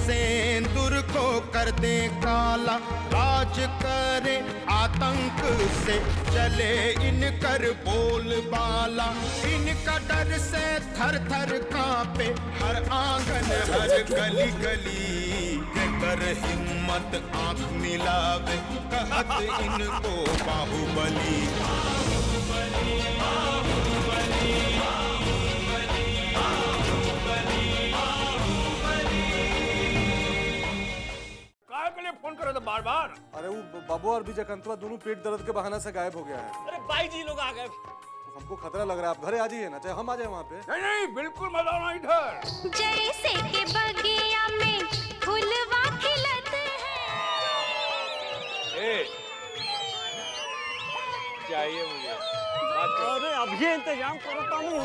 सेंदूर को कर दे काला, राज करे आतंक से चले इनकर बोलबाला। इनका डर से थर थर कांपे हर आंगन हर गली गली। कर हिम्मत आंख मिलावे कहत इनको बाहुबली। के लिए फोन करो तो बार बार? अरे वो बाबू और विजयकांतवा दोनों पेट दर्द के बहाने से गायब हो गया है। अरे भाई जी लोग आ गए। तो हमको खतरा लग रहा है, आप घरे आ जाइए ना, चाहे हम आ जाए वहाँ पे। नहीं नहीं बिल्कुल मत आना इधर। जैसे के बगिया में फूलवा खिलते हैं। चाहिए मुझे। अरे अभी इंतजाम करो कानू।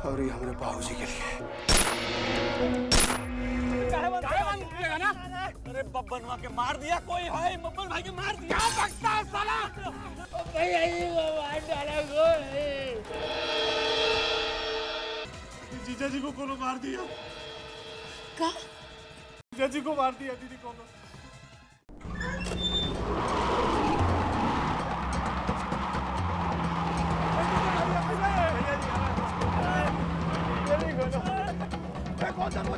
और ये हमारे बाबूजी के लिए। ना? अरे बब्बनवा के मार दिया कोई है, बब्बन भाई के मार दिया। क्या बकता है साला? जीजा जी को कोनो मार दिया। का? जीजा जी को मार दिया दीदी को। कौन जल्दी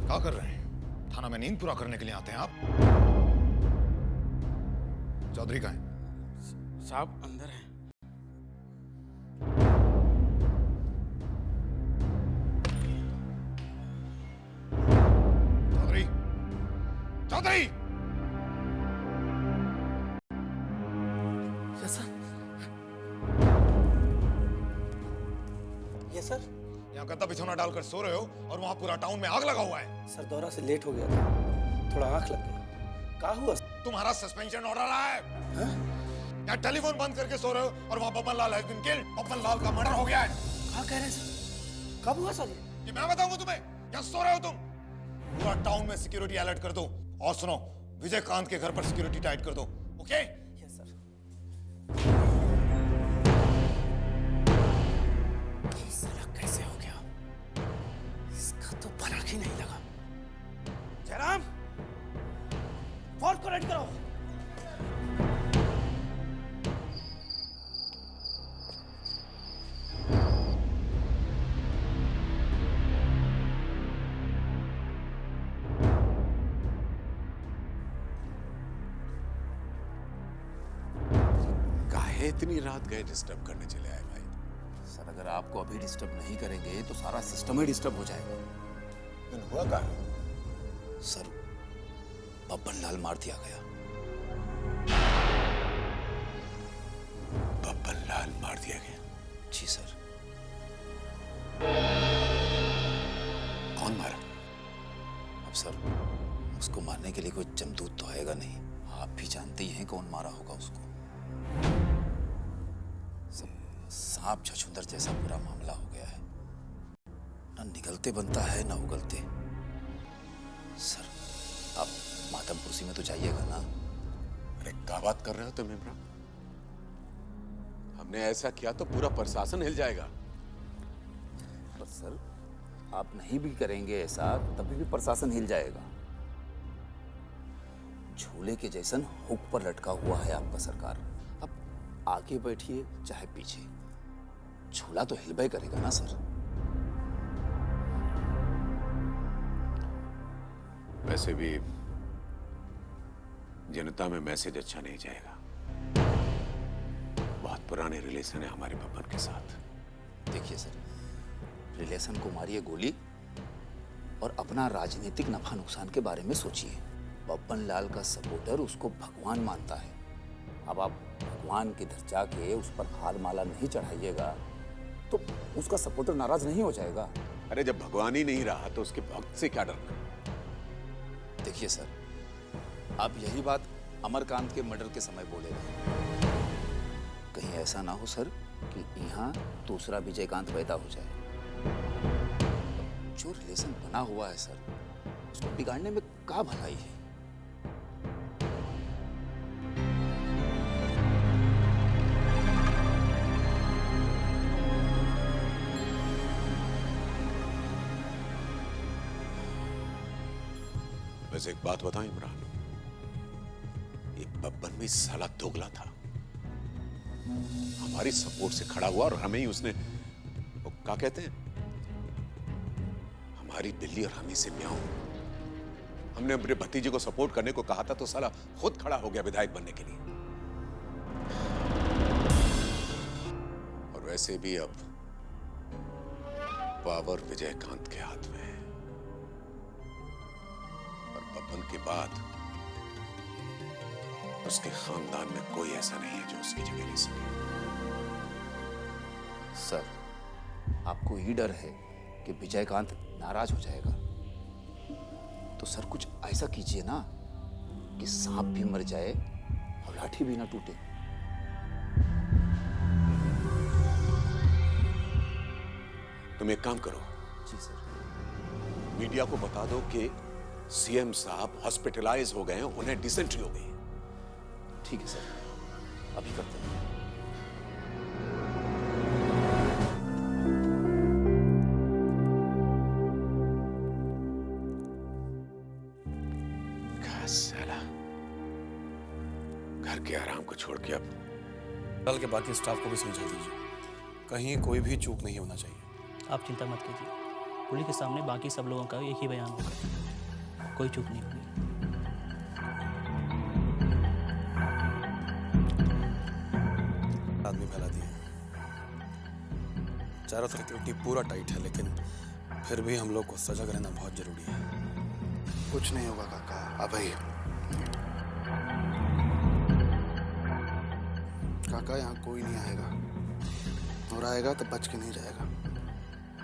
क्या कर रहे हैं? थाना में नींद पूरा करने के लिए आते हैं आप? चौधरी कहाँ है? साहब अंदर है। Chaudhary, Chaudhary! Yes sir. Yes sir. यहाँ गद्दा बिछौना डालकर सो रहे हो और वहाँ पूरा टाउन में आग लगा हुआ है। सर दौरा से लेट हो गया था, थोड़ा आंख लग गया। क्या हुआ? तुम्हारा सस्पेंशन ऑर्डर आया है। हाँ? यहाँ टेलीफोन बंद करके सो रहे हो और वहाँ बब्बन लाल has been killed। बब्बन लाल का मर्डर हो गया है। क्या कह रहे हैं सर? कब हुआ सर ये मैं बताऊंगा तुम्हें? यहाँ सो रहे हो तुम? पूरा टाउन में सिक्योरिटी अलर्ट कर दो और सुनो, विजयकांत के घर पर सिक्योरिटी टाइट कर दो। ओके? Yes sir. कैसे हो गया? इसका तो भनक ही नहीं लगा। जयराम, फोन को रेड करो। काहे इतनी रात गए डिस्टर्ब करने चले आए भाई? सर अगर आपको अभी डिस्टर्ब नहीं करेंगे तो सारा सिस्टम ही डिस्टर्ब हो जाएगा। लेकिन हुआ क्या? सर बब्बन लाल मार दिया गया। बब्बन लाल मार दिया गया? जी सर। कौन मारा? अब सर उसको मारने के लिए कोई जमदूत तो आएगा नहीं, आप भी जानते ही हैं कौन मारा होगा उसको। सांप छछूंदर जैसा पूरा मामला हो गया है, न निगलते बनता है न उगलते। सर आप मातमपुरसी में तो जाइएगा ना? अरे क्या बात कर रहे हो तुम इमरान? हमने ऐसा किया तो पूरा प्रशासन हिल जाएगा। पर सर आप नहीं भी करेंगे ऐसा तभी भी प्रशासन हिल जाएगा। झूले के जैसन हुक पर लटका हुआ है आपका सरकार। अब आगे बैठिए चाहे पीछे, झूला तो हिलबे करेगा ना सर। वैसे भी जनता में मैसेज अच्छा नहीं जाएगा। बहुत पुराने रिलेशन है हमारे बब्बन के साथ। देखिए सर, रिलेशन को मारिए गोली और अपना राजनीतिक नफा नुकसान के बारे में सोचिए। बब्बन लाल का सपोर्टर उसको भगवान मानता है। अब आप भगवान के घर जाके उस पर हार माला नहीं चढ़ाइएगा तो उसका सपोर्टर नाराज नहीं हो जाएगा। अरे जब भगवान ही नहीं रहा तो उसके भक्त से क्या डरना। देखिए सर, आप यही बात अमरकांत के मर्डर के समय बोले रहे। कहीं ऐसा ना हो सर कि यहाँ दूसरा विजयकांत पैदा हो जाए। जो रिलेशन बना हुआ है सर, उसको बिगाड़ने में क्या भलाई है। वैसे एक बात बताऊं इमरान, ये बब्बन भी साला दोगला था। हमारी सपोर्ट से खड़ा हुआ और हमें ही उसने वो क्या कहते हैं, हमारी बिल्ली और हमें से म्याऊं। हमने अपने भतीजे को सपोर्ट करने को कहा था तो साला खुद खड़ा हो गया विधायक बनने के लिए। और वैसे भी अब पावर विजयकांत के हाथ में है और बब्बन के बाद उसके खानदान में कोई ऐसा नहीं है जो उसकी जगह ले सके। सर, आपको ये डर है कि विजयकांत नाराज हो जाएगा, तो सर कुछ ऐसा कीजिए ना कि सांप भी मर जाए और लाठी भी ना टूटे। तुम एक काम करो, जी सर। मीडिया को बता दो कि सीएम साहब हॉस्पिटलाइज हो गए हैं, उन्हें डिसेंट्री हो गई। ठीक है सर, अभी करते हैं। साला घर के आराम को छोड़ के अब कल के बाकी स्टाफ को भी समझा दीजिए, कहीं कोई भी चूक नहीं होना चाहिए। आप चिंता मत कीजिए, पुलिस के सामने बाकी सब लोगों का एक ही बयान होगा, कोई चूक नहीं होगी। आदमी फैला दिए, चारों तरफ सिक्योरिटी पूरा टाइट है, लेकिन फिर भी हम लोग को सजग रहना बहुत जरूरी है। कुछ नहीं होगा काका, अभय। काका यहाँ कोई नहीं आएगा, और आएगा तो बच के नहीं जाएगा।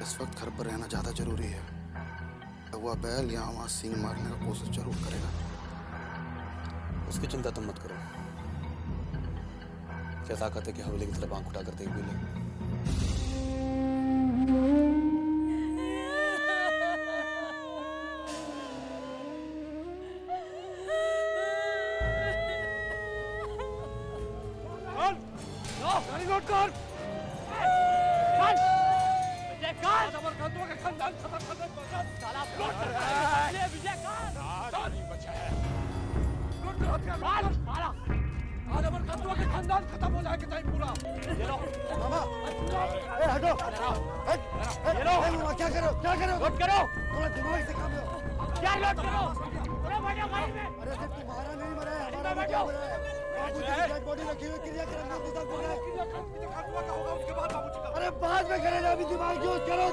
इस वक्त घर पर रहना ज्यादा जरूरी है। हुआ बैल यहाँ वहाँ सींग मारने का कोशिश जरूर करेगा। उसकी चिंता तुम मत करो। क्या ताकत है कि हवेली की तरफ आंख उठा कर देख भी ले। अरे बाद में करेगा, अभी दिमाग यूज करो,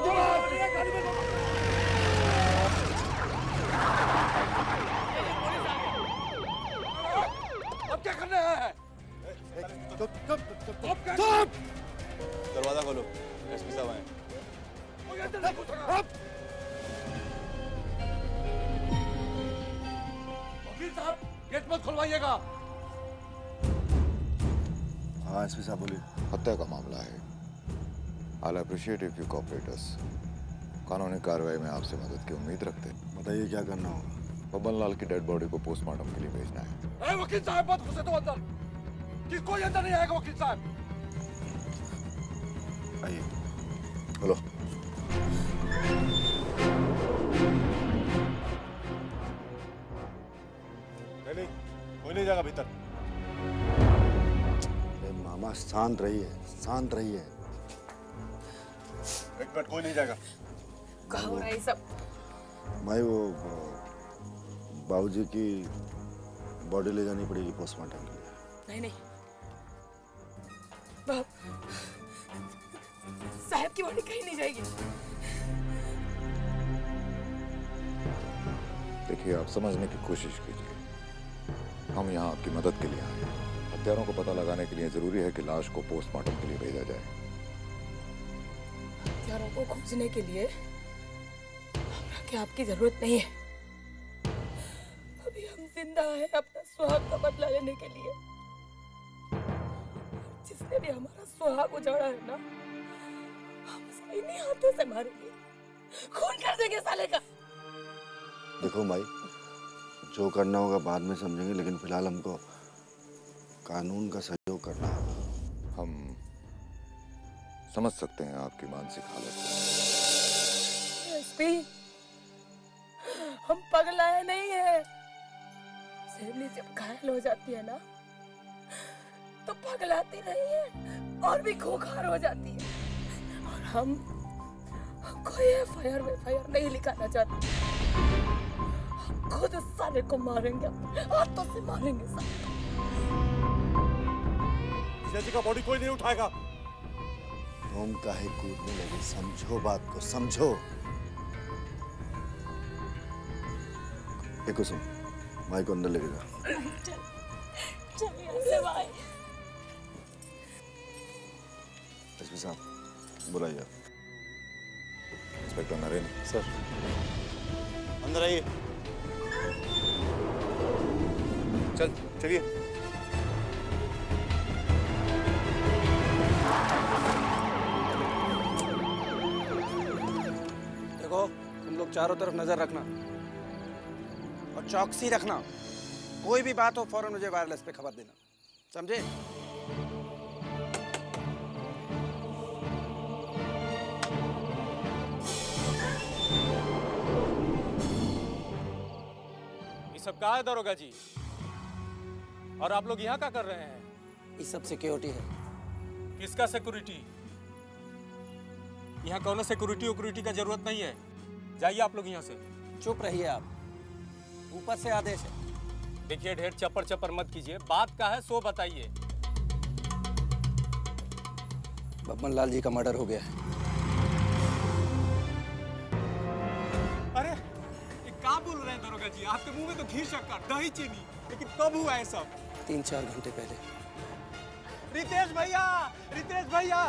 अब क्या करना है? चुप! दरवाजा खोलो, एसपी साहब आए। वकील साहब, गेट मत खुलवाइएगा। हाँ एसपी साहब बोलिए। हत्या का मामला है। I'll appreciate if you cooperate us. कानूनी कार्रवाई में आपसे मदद की उम्मीद रखते हैं। बताइए क्या करना होगा। बब्बन लाल की डेड बॉडी को पोस्टमार्टम के लिए भेजना है। अरे वकील साहब मत घुसे तो अंदर, कि कोई अंदर नहीं आएगा। वकील साहब आइए। हेलो। नहीं जाएगा भीतर। मामा शांत रहिए, शांत रहिए। एक मिनट, कोई नहीं जाएगा। कहाँ हो रहा है सब? भाई वो बाबूजी की बॉडी ले जानी पड़ेगी पोस्टमार्टम के लिए। नहीं बाप, साहब की बॉडी कहीं नहीं जाएगी। देखिए, आप समझने की कोशिश कीजिए। हम यहाँ आपकी मदद के लिए आए हैं। हत्यारों को पता लगाने के लिए जरूरी है कि लाश को पोस्टमार्टम के लिए भेजा जाए। हत्यारों को खोजने के लिए हमरा के आपकी जरूरत नहीं है। अभी हम जिंदा हैं अपना सुहाग का बदला लेने के लिए। जिसने भी हमारा सुहाग उजाड़ा है ना, हम उसे इन्हीं हाथों से मारेंगे, खून कर देंगे साले का। देखो भाई, जो करना होगा बाद में समझेंगे, लेकिन फिलहाल हमको कानून का सहयोग करना होगा। हम समझ सकते हैं आपकी मानसिक हालत। एसपी, हम पगलाए नहीं है। सहेली जब घायल हो जाती है ना, तो पगलाती नहीं है और भी खूंखार हो जाती है। और हम कोई एफआईआर नहीं लिखाना चाहते। हम खुद उस साले को मारेंगे, अपने हाथों से मारेंगे साले। जीजा जी का बॉडी कोई नहीं उठाएगा। तुम काहे कूदने लगे? समझो बात को, समझो। एक कुसुम, भाई को अंदर लेके जा। चलिए ऐसे भाई। एसपी साहब, बुलाइए। इंस्पेक्टर नरेंद्र। सर, अंदर आइए। चलिए। देखो, तुम लोग चारों तरफ नजर रखना और चौकसी रखना। कोई भी बात हो फौरन मुझे वायरलेस पे खबर देना, समझे? ये सब कहाँ है दरोगा जी? और आप लोग यहाँ क्या कर रहे हैं? ये सब सिक्योरिटी है। किसका सिक्योरिटी? यहाँ कौन सिक्योरिटी का जरूरत नहीं है। जाइए आप लोग यहाँ से। चुप रहिए आप, ऊपर से आदेश है। देखिए, ढेर चपर चपर मत कीजिए। बात का है सो बताइए। बब्बन लाल जी का मर्डर हो गया है। अरे ये क्या बोल रहे हैं दरोगा जी? आपके मुंह में तो घी शक्कर, दही चीनी, लेकिन कब हुआ है सब? 3-4 घंटे पहले। रितेश भैया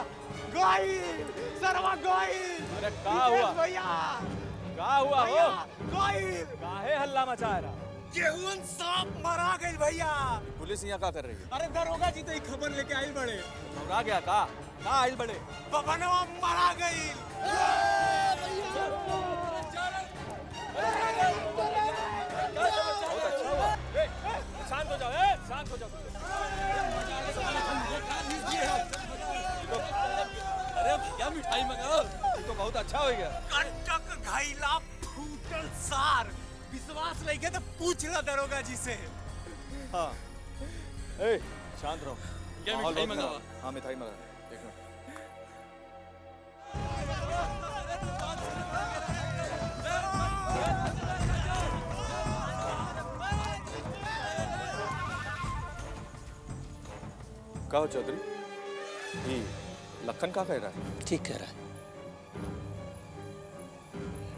गोइल, सरवा गोइल। अरे क्या हुआ भैया? क्या हुआ हो? गोइल। काहे हल्ला मचा रहा? गेहूं सांप मरा गई भैया। पुलिस यहाँ क्या कर रही है? अरे दरोगा जी तो एक खबर लेके आइल बड़े। घबरा गया का आइल बड़े? बबनवा मरा गई। शांत हो जाओ, शांत हो जाओ। अरे भैया, मिठाई मंगाओ, ये तो बहुत अच्छा हो गया। कंटक घाइला फूटल सार। विश्वास नहीं तो पूछ ला दरोगा जी से। हाँ, शांत रहो। क्या मिठाई मंगावा? हाँ, मिठाई मंगा। एक मिनट। क्या हो चौधरी? ये लखन क्या कह रहा है? ठीक कह रहा है।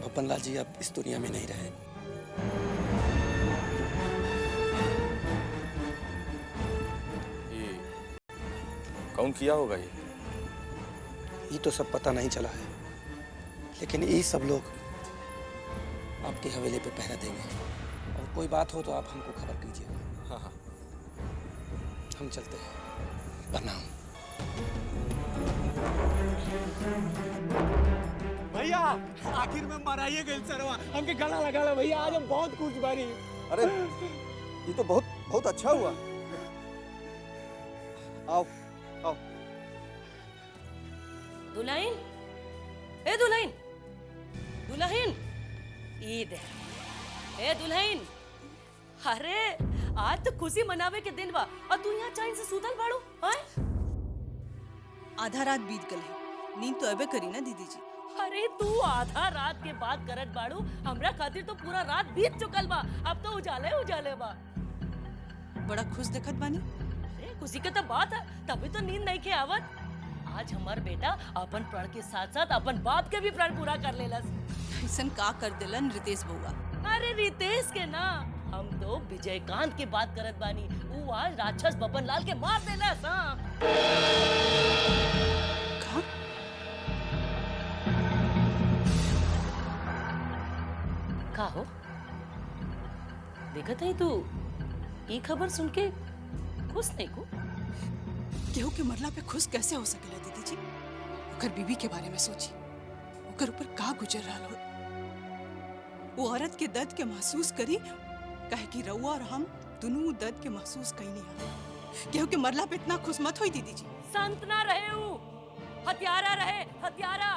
बब्बन लाल जी अब इस दुनिया में नहीं रहे। ये कौन किया होगा ये तो सब पता नहीं चला है, लेकिन ये सब लोग आपकी हवेली पे पहरा देंगे और कोई बात हो तो आप हमको खबर कीजिएगा। हाँ हाँ, हम चलते हैं। प्रणाम। भैया आखिर में मराइए गए सरवा। हमके गला लगा ला भैया, आज हम बहुत खुश बारी। अरे ये तो बहुत अच्छा हुआ। आओ आओ। दुल्हन, ए दुल्हन, दुल्हन, ई दे। ए दुल्हन, अरे आज तो खुशी मनावे के दिन बा और तू यहाँ चैन से सुतल बाड़ू हैं? आधा रात बीत गल है, नींद तो अबे करी ना दीदी जी। अरे तू आधा रात के बाद करत बाड़ू, हमरा खातिर तो पूरा रात बीत चुकल बा, अब तो उजाले उजाले बा। बड़ा खुश देखत बानी। अरे खुशी के तो बात है, तभी तो नींद नहीं के आवत। आज हमार बेटा अपन प्रण के साथ साथ अपन बाप के भी प्रण पूरा कर लेलस। ऐसन का कर दिलन रितेश बउआ? अरे रितेश के ना, हम तो विजयकांत की बात करत बानी। वो आज राक्षस बबन लाल के मार देलस। हाँ का हो देखत है तू ये खबर सुन के खुश नहीं को? केहू के मरला पे खुश कैसे हो सकेला दीदी जी? ओकर बीबी के बारे में सोची, ओकर ऊपर का गुजर रहा हो। वो औरत के दर्द के महसूस करी, कहे कि रउआ और हम दोनों दर्द के महसूस कहीं नहीं आए। केहू के मरला पे इतना खुश मत होई दीदी जी। संत ना रहे हूँ, हत्यारा रहे हत्यारा।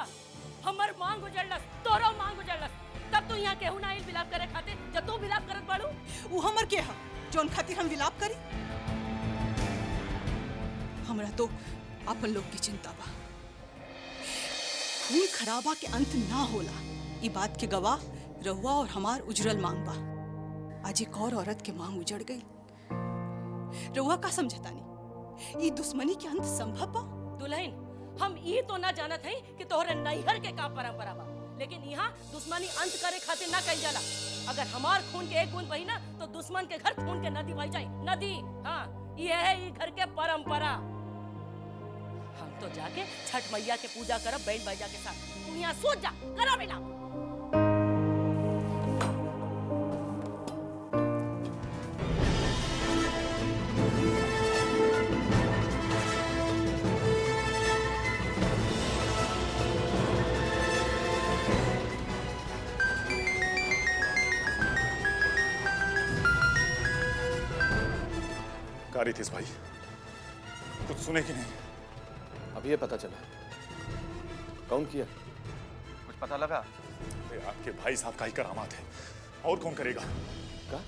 हमर मांग उजड़लस, तोरो मांग उजड़लस, तब तू यहाँ केहू ना आइल विलाप करे खाते जब तू विलाप करत बाड़ू। वो हमर के हा जोन खातिर हम विलाप करी? हमरा तो अपन लोग की चिंता बा। खून खराबा के अंत ना होला, ई बात के गवाह रहुआ और हमार उजरल मांग बा। आज एक और औरत के मांग उजड़ गई। रहुआ का समझतानी ई दुश्मनी के अंत संभव बा? दुल्हन, हम ये तो ना जानत हई कि तोहरे नैहर के का परंपरा बा, लेकिन यहाँ दुश्मनी अंत करे खातिर ना कइल जाला। अगर हमार खून के एक बूंद बही ना तो दुश्मन के घर खून के नदी बह जाई, नदी। हाँ ये है ये घर के परंपरा। हम तो जाके छठ मैया के पूजा करब बैल भैया के साथ। तू यहाँ सोच जा, करा बिना। रितेश भाई कुछ सुने कि नहीं? अब ये पता चला कौन किया, कुछ पता लगा? आपके भाई साहब का ही करामात है, और कौन करेगा? का?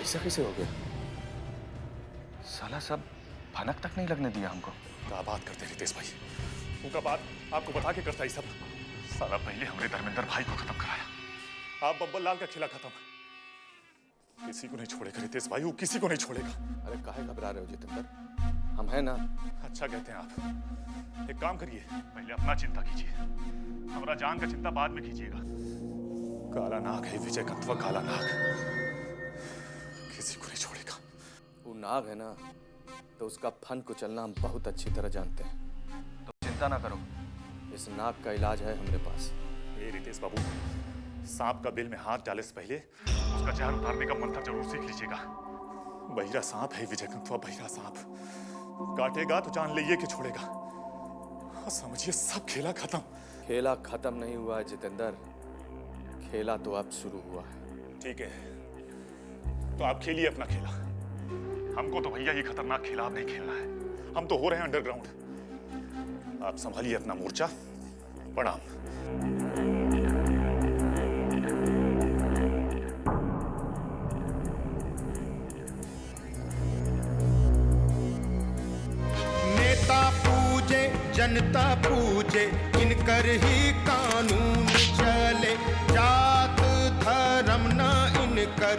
ऐसा कैसे हो गया? साला सब भनक तक नहीं लगने दिया हमको। क्या बात करते रितेश भाई, उनका बात आपको बता के करता ही सब। साला पहले हमरे धर्मेंद्र भाई को खत्म कराया, आप बब्बन लाल का खिला खत्म। किसी को नहीं छोड़ेगा रितेश भाई, वो किसी को नहीं छोड़ेगा। अरे काहे घबरा रहे हो जितेंद्र, हम हैं ना। अच्छा कहते हैं आप, एक काम करिए, पहले अपना चिंता कीजिए, हमारा जान का चिंता बाद में कीजिएगा। काला नाग है विजयकांत, काला नाग किसी को नहीं छोड़ेगा। वो नाग है ना, तो उसका फन को चलना हम बहुत अच्छी तरह जानते हैं, तो चिंता ना करो, इस नाग का इलाज है हमारे पास। रितेश बाबू, सांप का बिल में हाथ डाले से पहले उसका जहर उतारने का मंत्र जरूर सीख लीजिएगा। बहिरा सांप है विजयकांत, बहिरा सांप, काटेगा तो जान लीजिए कि छोड़ेगा। समझिए सब खेला खत्म। खेला खत्म नहीं हुआ है जितेंद्र, खेला तो अब शुरू हुआ है। ठीक है, तो आप खेलिए अपना खेला, हमको तो भैया ये खतरनाक खेला अब नहीं खेलना है। हम तो हो रहे हैं अंडरग्राउंड, आप संभालिए अपना मोर्चा। प्रणाम। जनता पूजे, इनकर ही कानून चले, जात धर्म न इनकर